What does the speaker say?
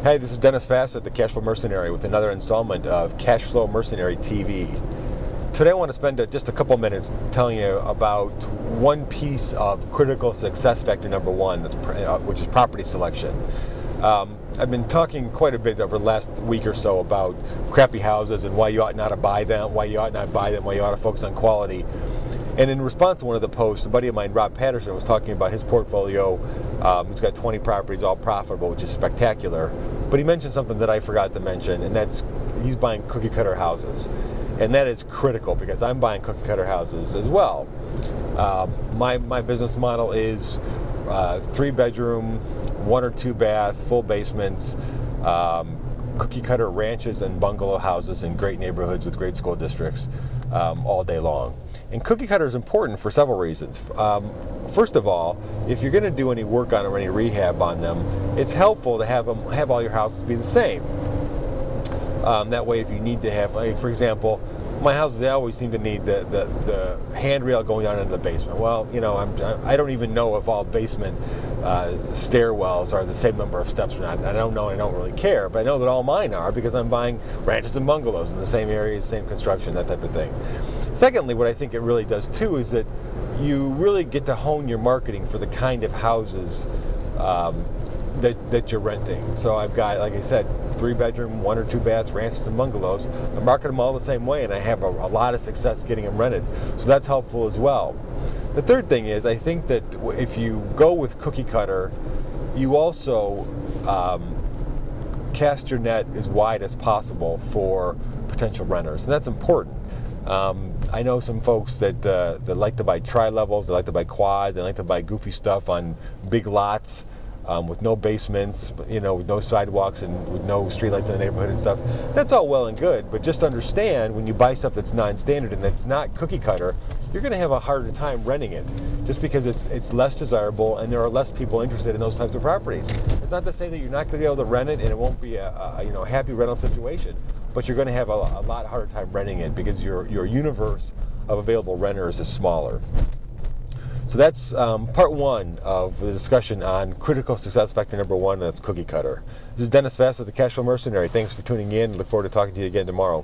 Hey, this is Dennis Fassett, the Cashflow Mercenary, with another installment of Cashflow Mercenary TV. Today I want to spend just a couple minutes telling you about one piece of critical success factor number one, which is property selection. I've been talking quite a bit over the last week or so about crappy houses and why you ought not to buy them, why you ought not buy them, why you ought to focus on quality. And in response to one of the posts, a buddy of mine, Rob Patterson, was talking about his portfolio. He's got 20 properties, all profitable, which is spectacular. But he mentioned something that I forgot to mention, and that's he's buying cookie cutter houses. And that is critical because I'm buying cookie cutter houses as well. My business model is 3-bedroom, 1 or 2 bath, full basements, cookie cutter ranches and bungalow houses in great neighborhoods with great school districts all day long. And cookie cutter is important for several reasons. First of all, if you're going to do any work on them or any rehab on them, it's helpful to have all your houses be the same. That way, if you need to have, like, for example, my houses, they always seem to need the handrail going down into the basement. Well, you know, I don't even know if all basement stairwells are the same number of steps or not. I don't know, and I don't really care, but I know that all mine are because I'm buying ranches and bungalows in the same areas, same construction, that type of thing. Secondly, what I think it really does too is that you really get to hone your marketing for the kind of houses that you're renting. So I've got, like I said, 3-bedroom, 1 or 2 baths, ranches and bungalows. I market them all the same way, and I have a lot of success getting them rented. So that's helpful as well. The third thing is, I think that if you go with cookie cutter, you also cast your net as wide as possible for potential renters, and that's important. I know some folks that like to buy tri-levels, they like to buy quads, they like to buy goofy stuff on big lots with no basements, you know, with no sidewalks and with no streetlights in the neighborhood and stuff. That's all well and good, but just understand when you buy stuff that's non-standard and that's not cookie cutter, you're going to have a harder time renting it just because it's less desirable and there are less people interested in those types of properties. It's not to say that you're not going to be able to rent it and it won't be a happy rental situation, but you're going to have a lot harder time renting it because your universe of available renters is smaller. So that's part one of the discussion on critical success factor number one, and that's cookie cutter. This is Dennis Fassett, the Cashflow Mercenary. Thanks for tuning in. Look forward to talking to you again tomorrow.